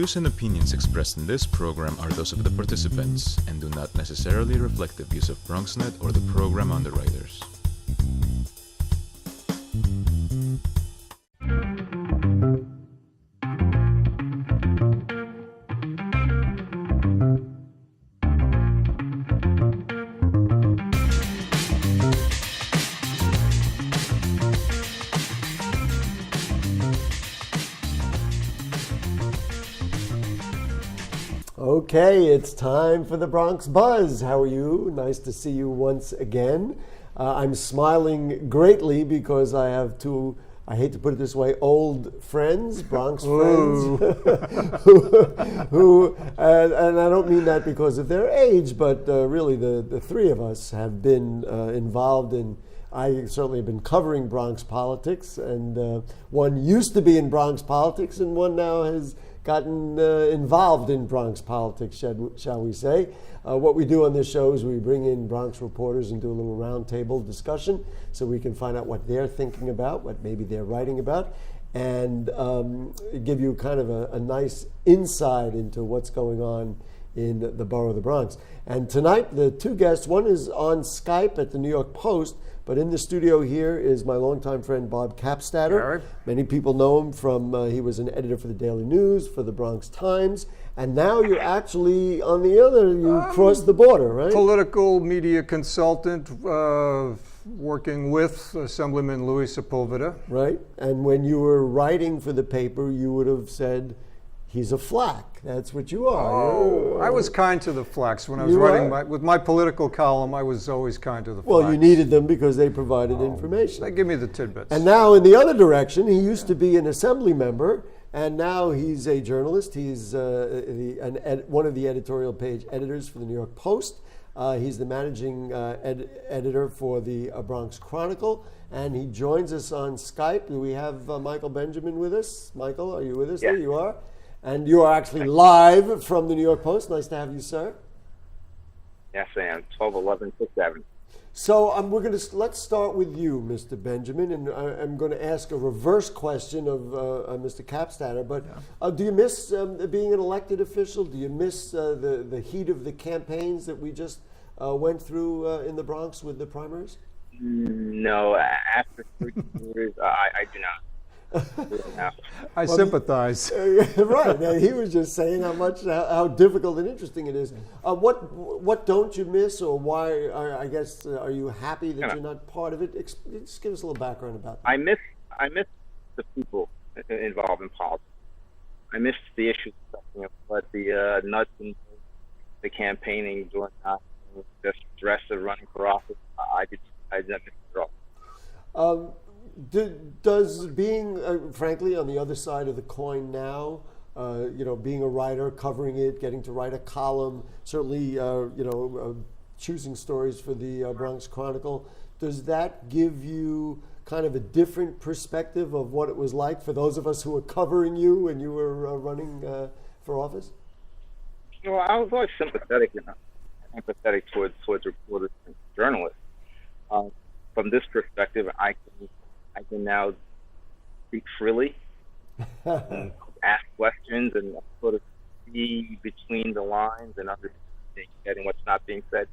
views and opinions expressed in this program are those of the participants and do not necessarily reflect the views of BronxNet or the program underwriters. Okay, it's time for the Bronx Buzz. How are you? Nice to see you once again. I'm smiling greatly because I have two, I hate to put it this way, old friends, Bronx friends, who and I don't mean that because of their age, but really the three of us have been involved in, I certainly have been covering Bronx politics, and one used to be in Bronx politics and one now has gotten involved in Bronx politics, shall we say. What we do on this show is we bring in Bronx reporters and do a little roundtable discussion so we can find out what they're thinking about, what maybe they're writing about, and give you kind of a nice insight into what's going on in the borough of the Bronx. And tonight, the two guests, one is on Skype at the New York Post, but in the studio here is my longtime friend Bob Capstatter. Many people know him from, he was an editor for the Daily News, for the Bronx Times, and now you're actually on the other, you crossed the border, right? Political media consultant, working with Assemblyman Louis Sepulveda. Right, and when you were writing for the paper, you would have said, he's a flack. That's what you are. I was kind to the flacks when I was writing with my political column. I was always kind to the flacks. Well, you needed them because they provided information. They give me the tidbits. And now in the other direction, he used to be an assembly member, and now he's a journalist. He's one of the editorial page editors for the New York Post. He's the managing editor for the Bronx Chronicle, and he joins us on Skype. Do we have Michael Benjamin with us? Michael, are you with us? Yes. There you are. And you are actually live from the New York Post. Nice to have you, sir. Yes, I am. 12-11-6-7. So let's start with you, Mr. Benjamin, and I'm going to ask a reverse question of Mr. Capstatter. But do you miss being an elected official? Do you miss the heat of the campaigns that we just went through in the Bronx with the primaries? No, after 3 years, I do not. I sympathize. Right. He was just saying how difficult and interesting it is. What don't you miss, or why? I guess are you happy that you're not part of it? Just give us a little background about that. I miss the people involved in politics. I miss the issues, but the nuts and the campaigning, doing the stress of running for office. I did not miss it at all. Does being, frankly, on the other side of the coin now, being a writer, covering it, getting to write a column, certainly, choosing stories for the Bronx Chronicle, does that give you kind of a different perspective of what it was like for those of us who were covering you when you were running for office? Well, I was always sympathetic towards reporters and journalists. From this perspective, I can now speak freely, and ask questions, and sort of see between the lines and understanding what's not being said.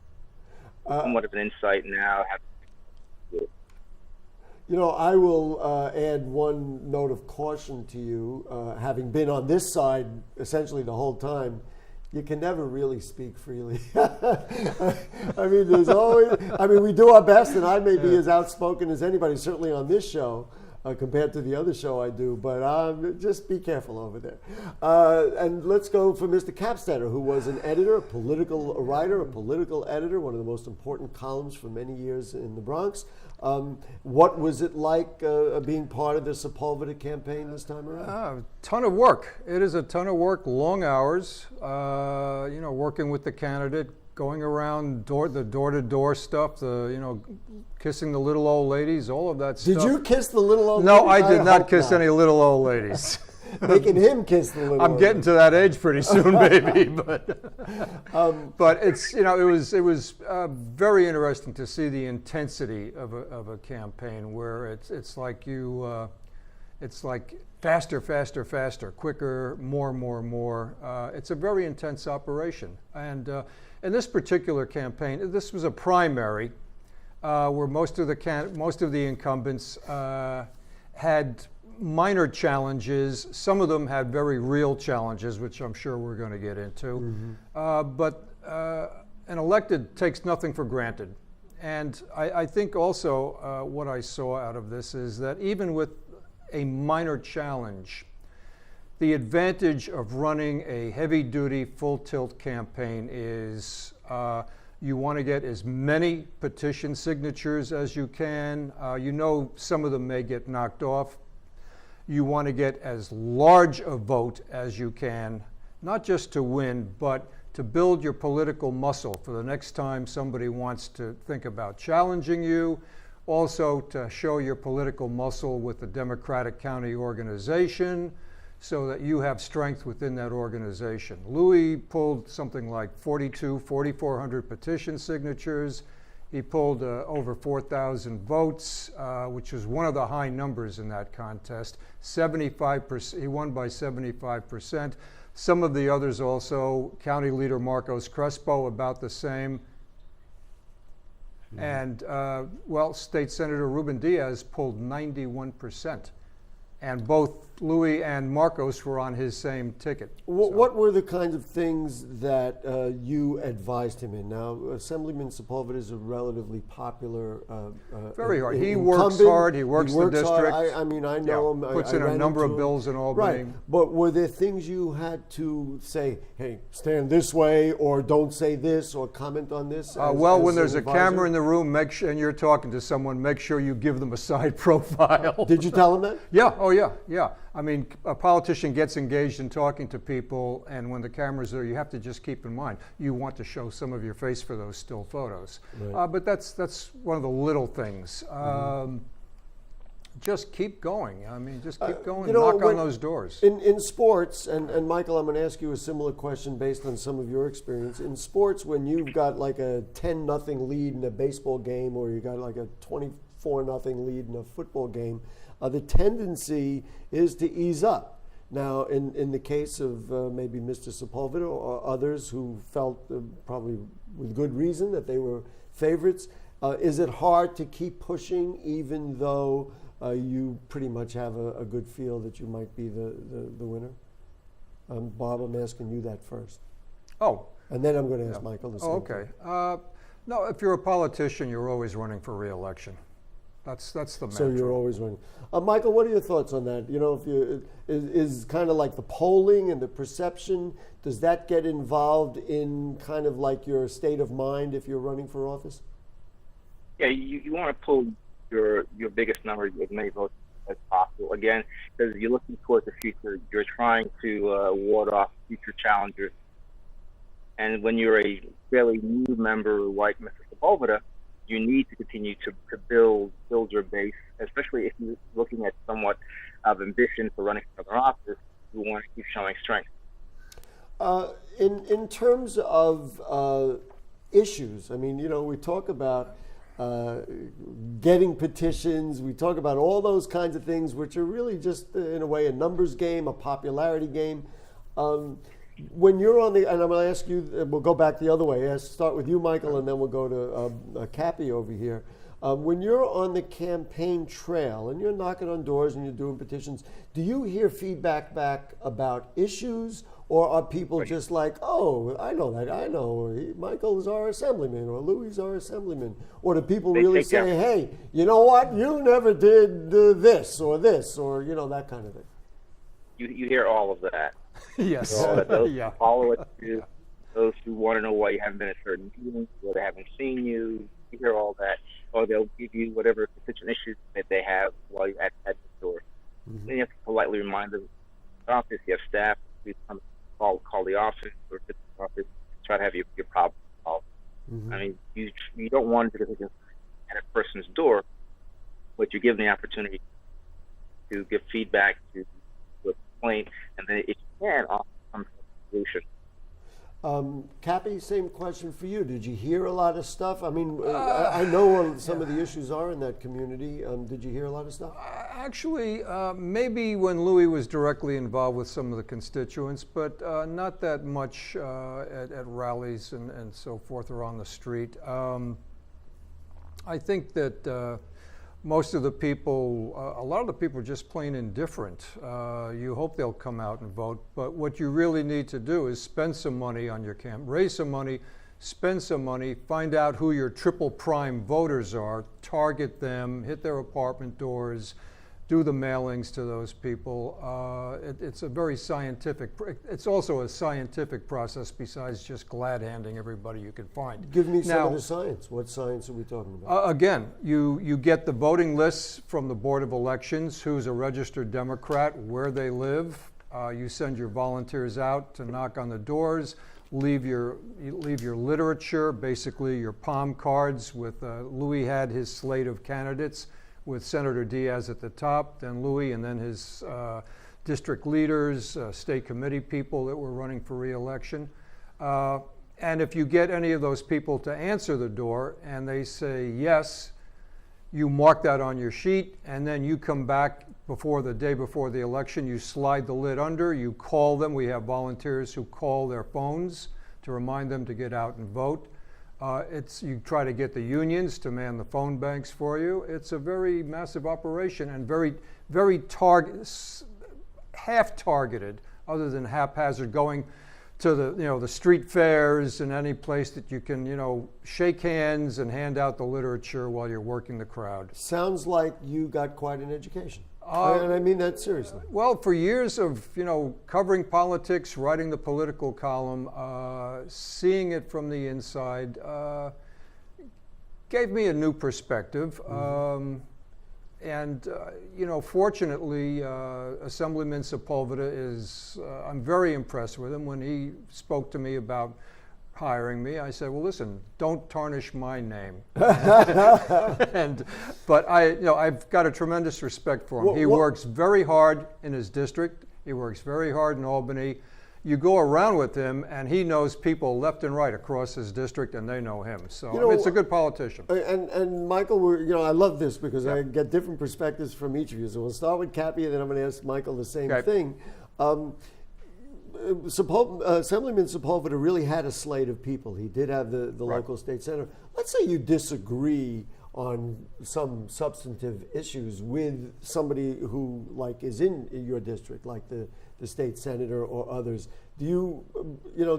Somewhat of an insight now. I will add one note of caution to you. Having been on this side essentially the whole time, you can never really speak freely. I mean, we do our best, and I may be as outspoken as anybody, certainly on this show, compared to the other show I do, but just be careful over there. And let's go for Mr. Capstatter, who was an editor, a political writer, a political editor, one of the most important columns for many years in the Bronx. What was it like being part of the Sepulveda campaign this time around? A ton of work. It is a ton of work, long hours, working with the candidate, going around the door-to-door stuff, kissing the little old ladies, all of that stuff. Did you kiss the little old ladies? No, I did not kiss any little old ladies. Making him kiss the little. I'm getting to that age pretty soon, maybe. But it's it was very interesting to see the intensity of a campaign where it's like you It's like faster, faster, faster, quicker, more, more, more. It's a very intense operation. And in this particular campaign, this was a primary where most of the incumbents had minor challenges. Some of them had very real challenges, which I'm sure we're going to get into. But an elected takes nothing for granted. And I think also what I saw out of this is that even with a minor challenge, the advantage of running a heavy-duty, full-tilt campaign is you want to get as many petition signatures as you can. You know some of them may get knocked off. You want to get as large a vote as you can, not just to win, but to build your political muscle for the next time somebody wants to think about challenging you. Also to show your political muscle with the Democratic County organization so that you have strength within that organization. Louis pulled something like 4,400 petition signatures. He pulled over 4,000 votes, which was one of the high numbers in that contest. 75%, he won by 75%. Some of the others also, County Leader Marcos Crespo, about the same. And, well, State Senator Ruben Diaz pulled 91%. And both Louis and Marcos were on his same ticket. What were the kinds of things that you advised him in? Now, Assemblyman Sepulveda is a relatively popular very hard. He works hard. He works the district. I mean, I know him. Puts I in a number of him. bills in Albany. Right. But were there things you had to say, hey, stand this way, or don't say this, or comment on this? Well, when there's a camera in the room, make sure, and you're talking to someone, make sure you give them a side profile. Did you tell him that? Yeah. Oh, yeah. Yeah. I mean, a politician gets engaged in talking to people, and when the camera's there, you have to just keep in mind, you want to show some of your face for those still photos. Right. But that's one of the little things. Just keep going. I mean, just keep going, knock on those doors. In sports, and Michael, I'm going to ask you a similar question based on some of your experience. In sports, when you've got like a 10-0 lead in a baseball game, or you got like a 24-0 lead in a football game, the tendency is to ease up. Now, in the case of maybe Mr. Sepulveda or others who felt probably with good reason that they were favorites, is it hard to keep pushing even though you pretty much have a good feel that you might be the winner? Bob, I'm asking you that first. Oh. And then I'm going to ask Michael the same. Oh, okay. No, if you're a politician, you're always running for re-election. That's the mantra. So you're always running. Michael, what are your thoughts on that? You know, if you is kind of like the polling and the perception, does that get involved in kind of like your state of mind if you're running for office? Yeah, you want to pull your biggest number, as many votes as possible. Again, because you're looking towards the future, you're trying to ward off future challengers. And when you're a fairly new member like Mr. Sepulveda, you need to continue to build your base, especially if you're looking at somewhat of ambition for running for another office. You want to keep showing strength. In terms of issues, I mean, you know, we talk about getting petitions, we talk about all those kinds of things, which are really just, in a way, a numbers game, a popularity game. When you're on the, and I'm going to ask you, we'll go back the other way. Start with you, Michael, and then we'll go to Cappy over here. When you're on the campaign trail and you're knocking on doors and you're doing petitions, do you hear feedback back about issues, or are people just like, oh, I know that, I know, Michael is our assemblyman, or Louis is our assemblyman? Or do people really say, hey, you know what, you never did this, or you know, that kind of thing? You hear all of that. Yes. Those Yeah. who follow it, those who want to know why you haven't been at certain meetings, or they haven't seen you, you hear all that. Or they'll give you whatever constituent issues that they have while you're at the door. Mm-hmm. Then you have to politely remind them of the office, you have staff, you come call the office, or visit the office, try to have your problem solved. Mm-hmm. I mean, you don't want to get at a person's door, but you give them the opportunity to give feedback, to explain, and then if you can, offer some solution. Cappy, same question for you. Did you hear a lot of stuff? I mean, I know what some of the issues are in that community. Did you hear a lot of stuff? Actually, maybe when Louis was directly involved with some of the constituents, but not that much at rallies and so forth or on the street. I think that most of the people, a lot of the people are just plain indifferent. You hope they'll come out and vote, but what you really need to do is spend some money on your campaign, raise some money, spend some money, find out who your triple prime voters are, target them, hit their apartment doors, do the mailings to those people. It's a very scientific, it's also a scientific process besides just glad handing everybody you can find. Give me some of the science. What science are we talking about? Again, you get the voting lists from the Board of Elections, who's a registered Democrat, where they live. You send your volunteers out to knock on the doors, leave your literature, basically your palm cards with, Louis had his slate of candidates, with Senator Diaz at the top, then Louis, and then his district leaders, state committee people that were running for re-election. And if you get any of those people to answer the door and they say yes, you mark that on your sheet, and then you come back the day before the election, you slide the lid under, you call them. We have volunteers who call their phones to remind them to get out and vote. You try to get the unions to man the phone banks for you. It's a very massive operation and very half targeted, other than haphazard, going to the street fairs and any place that you can shake hands and hand out the literature while you're working the crowd. Sounds like you got quite an education. And I mean that seriously. Well, for years of covering politics, writing the political column, seeing it from the inside, gave me a new perspective. And fortunately, Assemblyman Sepulveda is, I'm very impressed with him. When he spoke to me about hiring me, I said, well, listen, don't tarnish my name. But I've got a tremendous respect for him. He works very hard in his district. He works very hard in Albany. You go around with him, and he knows people left and right across his district, and they know him. So it's a good politician. And Michael, I love this because I get different perspectives from each of you. So we'll start with Cappy, and then I'm going to ask Michael the same thing. Assemblyman Sepulveda really had a slate of people. He did have the local state senator. Let's say you disagree on some substantive issues with somebody who is in your district, like the state senator or others. Do you,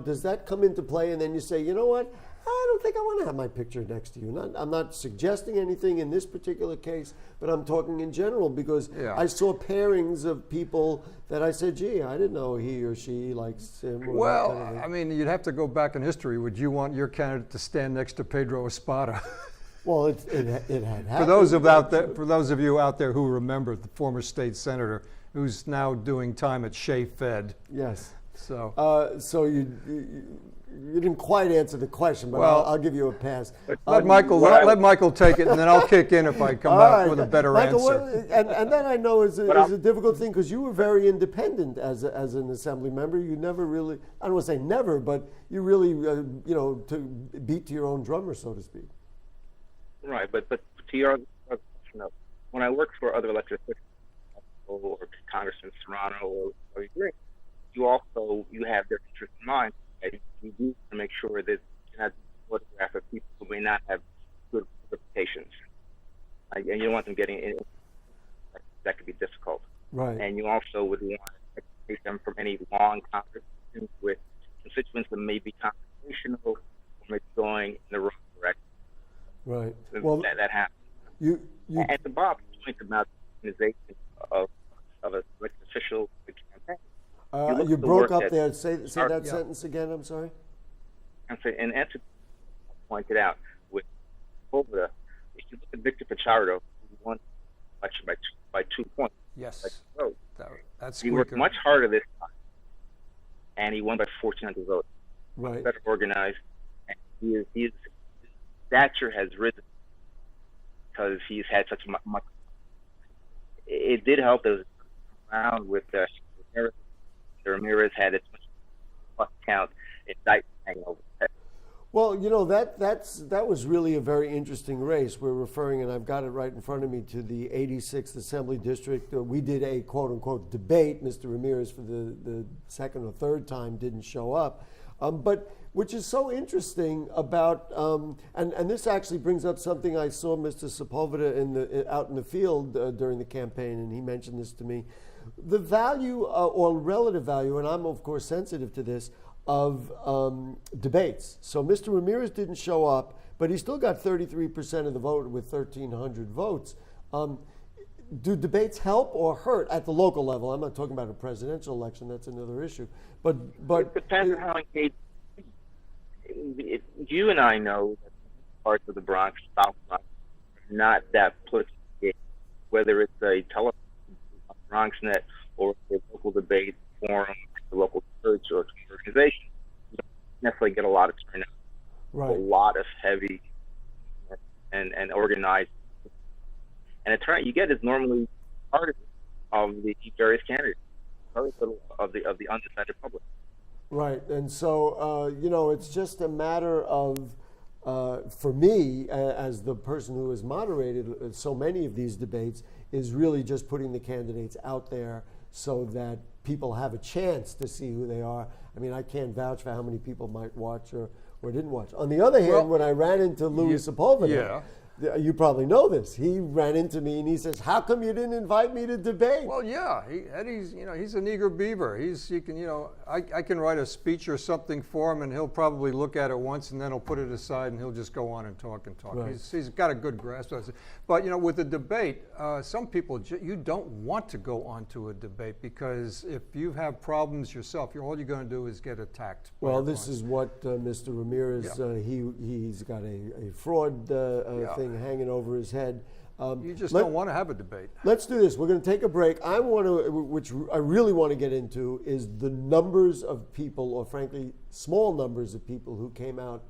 does that come into play, and then you say, you know what, I don't think I want to have my picture next to you. I'm not suggesting anything in this particular case, but I'm talking in general because I saw pairings of people that I said, gee, I didn't know he or she likes him. Well, I mean, you'd have to go back in history. Would you want your candidate to stand next to Pedro Espada? Well, it had happened. For those of you out there who remember the former state senator who's now doing time at Shea Fed. Yes. So you didn't quite answer the question, but I'll give you a pass. Let Michael take it, and then I'll kick in if I come out with a better answer. And that I know is a difficult thing because you were very independent as an assembly member. You never really, I don't want to say never, but you really, to beat to your own drummer, so to speak. Right, but to your question of when I worked for other elected officials, or Congressman Serrano or Green, you have their interest in mind. And you do to make sure that you have a photograph of people who may not have good reputations, and you don't want them getting in. That could be difficult. Right. And you also would want to take them from any long conversations with constituents that may be confrontational or may be going in the wrong direction. Right. Well, that happens. And to Bob's point about the organization of an elected official campaign. You broke up there. Say that sentence again. I'm sorry. And as pointed out with Sepulveda, if you look at Victor Pichardo, who won the election by 2 points. Yes. That's he worked much harder this time, and he won by 1,400 votes. Right. Better organized, and his stature has risen because he's had such much. It did help that it was around with Ramirez. Ramirez had its much count indictment hanging over his head. Well, that was really a very interesting race. We're referring, and I've got it right in front of me, to the 86th Assembly District. We did a quote-unquote debate. Mr. Ramirez, for the second or third time, didn't show up. But which is so interesting about, and this actually brings up something I saw Mr. Sepulveda out in the field during the campaign, and he mentioned this to me. The value, or relative value, and I'm of course sensitive to this, of debates. So Mr. Ramirez didn't show up, but he still got 33% of the vote with 1,300 votes. Do debates help or hurt at the local level? I'm not talking about a presidential election, that's another issue. But It depends on how engaged. You and I know that parts of the Bronx, South Bronx, are not that politically engaged, whether it's a television, BronxNet, or a local debate forum, a local church or organization. You don't necessarily get a lot of turnout. right. A lot of heavy and organized. And the turnout you get is normally part of the various candidates, very little of the undecided public. Right, and so it's just a matter of, for me, as the person who has moderated so many of these debates, is really just putting the candidates out there so that people have a chance to see who they are. I mean, I can't vouch for how many people might watch or didn't watch. On the other hand, when I ran into Louis Sepulveda, you probably know this. He ran into me and he says, "How come you didn't invite me to debate?" Well, yeah, Eddie's, he's an eager beaver. I can write a speech or something for him, and he'll probably look at it once, and then he'll put it aside, and he'll just go on and talk and talk. Right. He's got a good grasp of it. But with a debate, some people you don't want to go on to a debate because if you have problems yourself, all you're going to do is get attacked. Well, this is what Mr. Ramirez, he's got a fraud thing hanging over his head. You just don't want to have a debate. Let's do this. We're going to take a break. Which I really want to get into, is the numbers of people, or frankly, small numbers of people who came out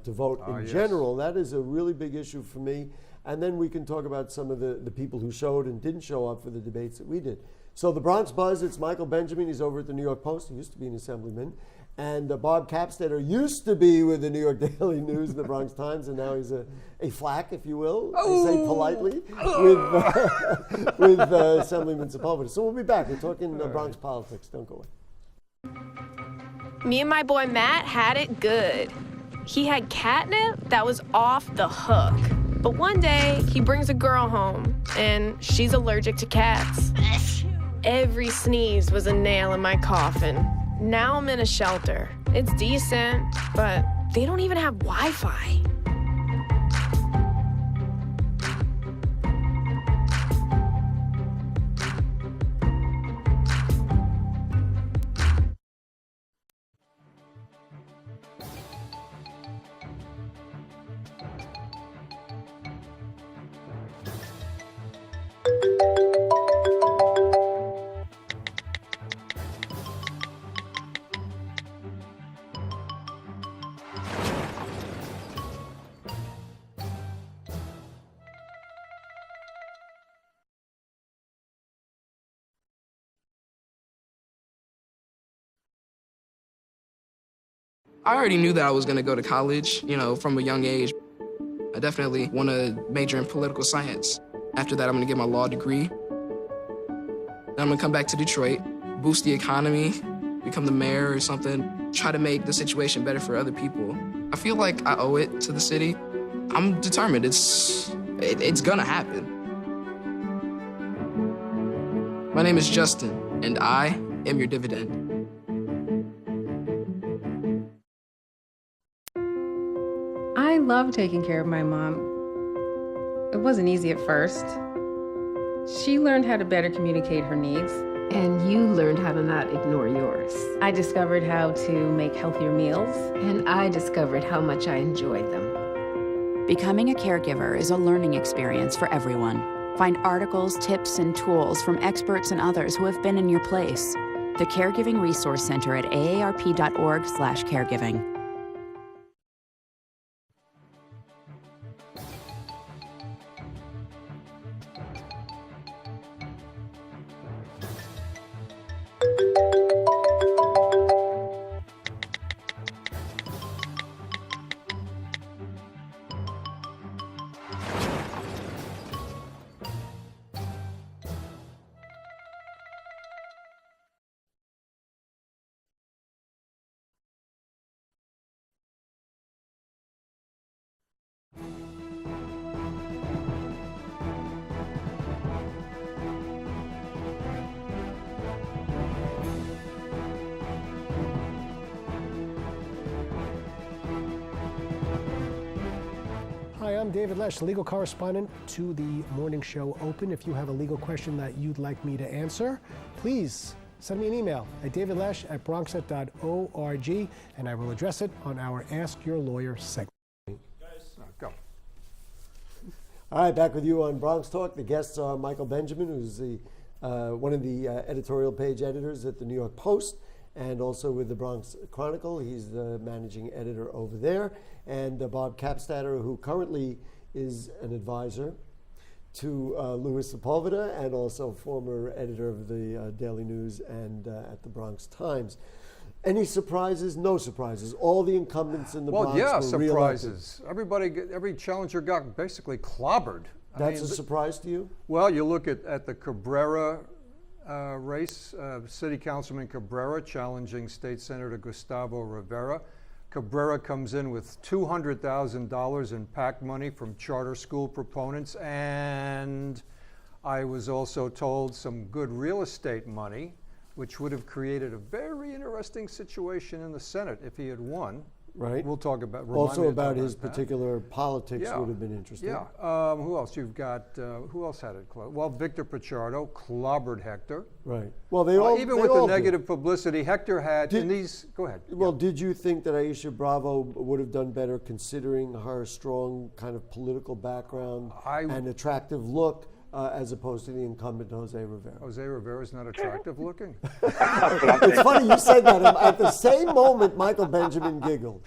to vote in general. That is a really big issue for me. And then we can talk about some of the people who showed and didn't show up for the debates that we did. So the Bronx Buzz, it's Michael Benjamin. He's over at the New York Post. He used to be an assemblyman. And Bob Capstetter used to be with the New York Daily News and the Bronx Times, and now he's a flack, if you will, I say politely, with Assemblyman Sepulveda. So we'll be back. We're talking Bronx politics. Don't go away. Me and my boy Matt had it good. He had catnip that was off the hook. But one day, he brings a girl home, and she's allergic to cats. Every sneeze was a nail in my coffin. Now I'm in a shelter. It's decent, but they don't even have Wi-Fi. I already knew that I was going to go to college, from a young age. I definitely want to major in political science. After that, I'm going to get my law degree. Then I'm going to come back to Detroit, boost the economy, become the mayor or something, try to make the situation better for other people. I feel like I owe it to the city. I'm determined. It's going to happen. My name is Justin, and I am your dividend. I love taking care of my mom. It wasn't easy at first. She learned how to better communicate her needs. And you learned how to not ignore yours. I discovered how to make healthier meals. And I discovered how much I enjoyed them. Becoming a caregiver is a learning experience for everyone. Find articles, tips, and tools from experts and others who have been in your place. The Caregiving Resource Center at aarp.org/caregiving. Hi, I'm David Lesh, legal correspondent to the Morning Show Open. If you have a legal question that you'd like me to answer, please send me an email at davidlesh@bronxnet.org, and I will address it on our Ask Your Lawyer segment. Go. All right, back with you on Bronx Talk. The guests are Michael Benjamin, who's the one of the editorial page editors at the New York Post, and also with the Bronx Chronicle. He's the managing editor over there. And Bob Capstatter, who currently is an advisor to Louis Sepulveda and also former editor of the Daily News and at the Bronx Times. Any surprises? No surprises. All the incumbents in the Bronx were surprises. reelected. Every challenger got basically clobbered. That's a surprise to you? Well, you look at the Cabrera race, City Councilman Cabrera challenging State Senator Gustavo Rivera. Cabrera comes in with $200,000 in PAC money from charter school proponents, and I was also told some good real estate money, which would have created a very interesting situation in the Senate if he had won. Right. We'll talk about also about his particular politics would have been interesting. Yeah. Who else? You've got who else had it close? Well, Victor Pichardo clobbered Hector. Right. Well, they all even they with all the negative publicity, Hector had in these. Go ahead. Well, did you think that Aisha Bravo would have done better considering her strong kind of political background and attractive look? As opposed to the incumbent Jose Rivera. Jose Rivera is not attractive looking. It's funny you said that. At the same moment, Michael Benjamin giggled.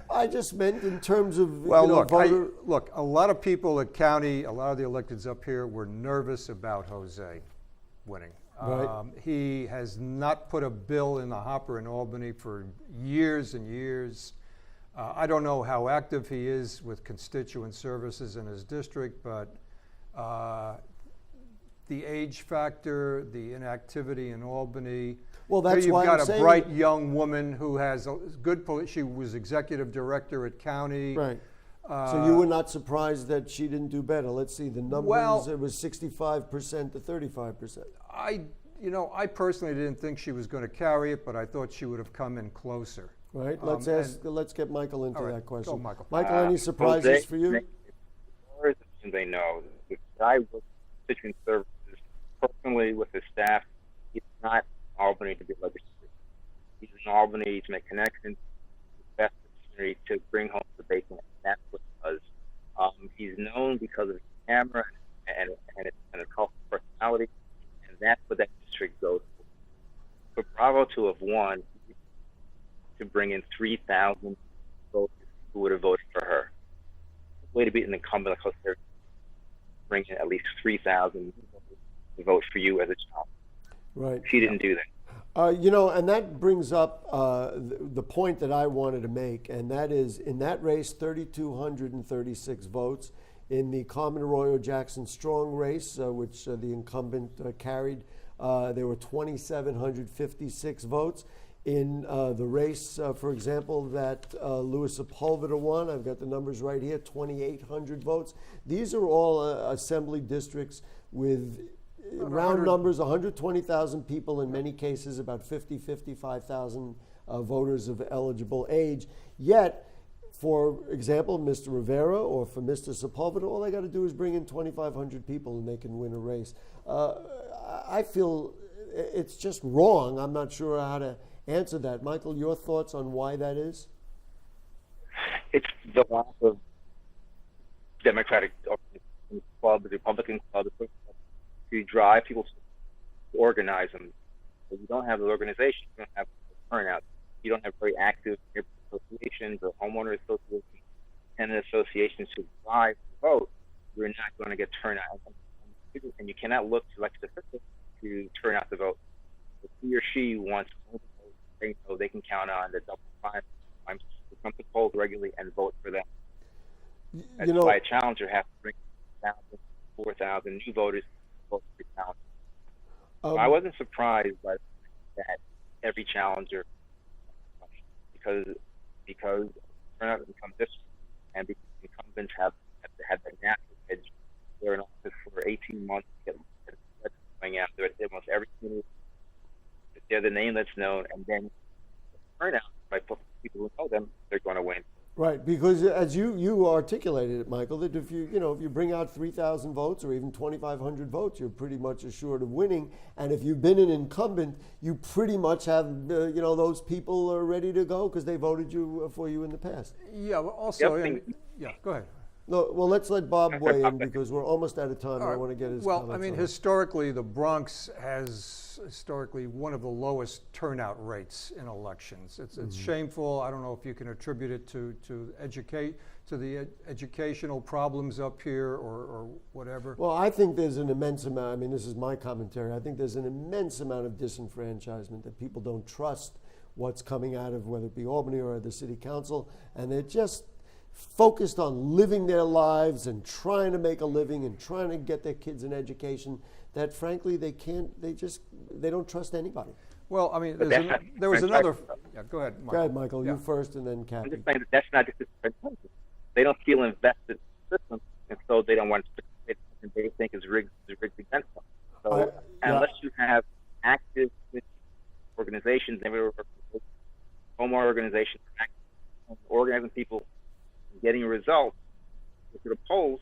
I just meant in terms of voter. Look, a lot of people at county, a lot of the electeds up here were nervous about Jose winning. Right. He has not put a bill in the hopper in Albany for years and years. I don't know how active he is with constituent services in his district, but the age factor, the inactivity in Albany. Well, that's you've why got I'm a saying bright young woman who has a good. She was executive director at county. Right. So you were not surprised that she didn't do better. Let's see the numbers. Well, it was 65% to 35%. I personally didn't think she was going to carry it, but I thought she would have come in closer. Right. Let's get Michael into that question. Go, Michael. Michael, any surprises for you? They know the guy with constituent services personally with his staff. He's not in Albany to be legislative. He's in Albany to make connections, the best opportunity to bring home the bacon. That's what he does. He's known because of his camera and his cultural personality, and that's what that district goes for. For Bravo to have won, to bring in 3,000 voters who would have voted for her. The way to beat an incumbent like Jose, bring in at least 3,000 to vote for you as a child. Right. She didn't do that. And that brings up the point that I wanted to make, and that is in that race, 3,236 votes. In the Carmen Arroyo Jackson Strong race, which the incumbent carried, there were 2,756 votes. In the race, for example, that Louis Sepulveda won, I've got the numbers right here, 2,800 votes. These are all assembly districts with round numbers, 120,000 people in many cases, about 55,000 voters of eligible age. Yet, for example, Mr. Rivera or for Mr. Sepulveda, all they got to do is bring in 2,500 people and they can win a race. I feel it's just wrong. I'm not sure how to answer that. Michael, your thoughts on why that is? It's the lack of Democratic club, the Republican club, to drive people to organize them. If you don't have the organization, you don't have turnout. You don't have very active associations or homeowner associations, tenant associations to drive the vote. You're not going to get turnout. And you cannot look to elected officials to turn out the vote. If he or she wants to they know they can count on the double prime to come to polls regularly and vote for them. That's why a challenger has to bring 4,000 new voters to vote for the challenger. So I wasn't surprised by that every challenger, because turnout becomes this, and because incumbents have had the natural edge. They're in office for 18 months to get going out. They're at almost every community. They're the name that's known, and then the turnout by people who know them, they're going to win. Right, because as you articulated it, Michael, that if you bring out 3,000 votes or even 2,500 votes, you're pretty much assured of winning. And if you've been an incumbent, you pretty much have those people are ready to go because they voted for you in the past. Yeah, but also, Yep. yeah, go ahead. No, well, let's let Bob weigh in because we're almost out of time. And I want to get his Well, I comments mean, on it. historically, the Bronx has one of the lowest turnout rates in elections. It's shameful. I don't know if you can attribute it to the educational problems up here or whatever. Well, I think there's an immense amount. I mean, this is my commentary. I think there's an immense amount of disenfranchisement that people don't trust what's coming out of whether it be Albany or the city council, and they're just focused on living their lives and trying to make a living and trying to get their kids an education that frankly they don't trust anybody. Well, I mean, there was another. Yeah, go ahead, Michael. Go ahead, Michael. Yeah. You first, and then I'm Kathy. just saying that's not just they don't feel invested in the system, and so they don't want to participate, and they think is rigged against them. So unless you have active organizations, home organizations, organizing people, getting results to the polls,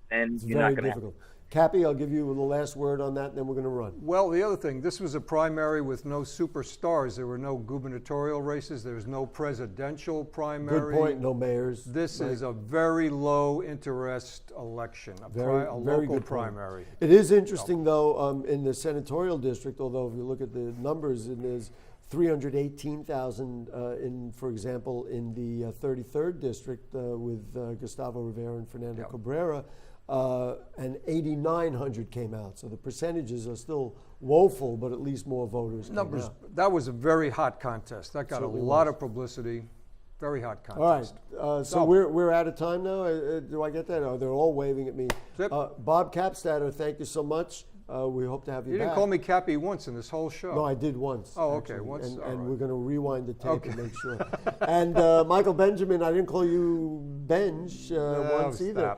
then It's you're very not going to difficult. Cappy, I'll give you the last word on that, and then we're going to run. Well, the other thing, this was a primary with no superstars. There were no gubernatorial races. There was no presidential primary. Good point. No mayors. This Right. is a very low interest election, a Very local good point. primary. It is interesting, though, in the senatorial district, although if you look at the numbers, and there's 318,000 for example, in the 33rd district with Gustavo Rivera and Fernando Cabrera, and 8,900 came out. So the percentages are still woeful, but at least more voters came out. That was a very hot contest. That got Certainly a lot was. of publicity. Very hot All right, contest. so we're out of time now. Do I get that? Oh, they're all waving at me. Bob Capstatter, thank you so much. We hope to have you back. You didn't call me Cappy once in this whole show. No, I did once. Oh, okay, actually. once. And all right. we're going to rewind the tape Okay. and make sure. And Michael Benjamin, I didn't call you Benj once either.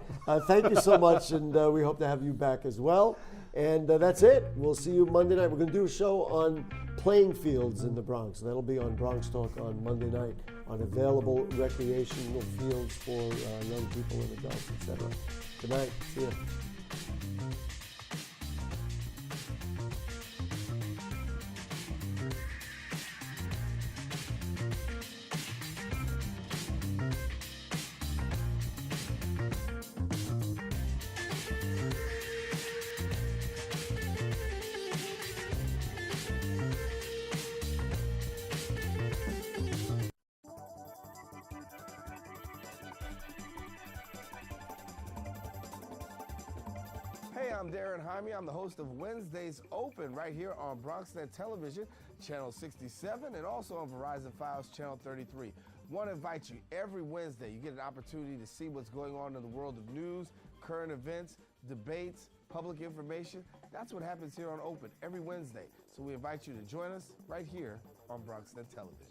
Thank you so much, and we hope to have you back as well. And that's it. We'll see you Monday night. We're going to do a show on playing fields in the Bronx. That'll be on Bronx Talk on Monday night, on available recreational fields for young people and adults, etc. Good night. See you. Hey, I'm Darren Jaime. I'm the host of Wednesdays Open right here on BronxNet Television, Channel 67, and also on Verizon Files, Channel 33. Want to invite you every Wednesday. You get an opportunity to see what's going on in the world of news, current events, debates, public information. That's what happens here on Open every Wednesday. So we invite you to join us right here on BronxNet Television.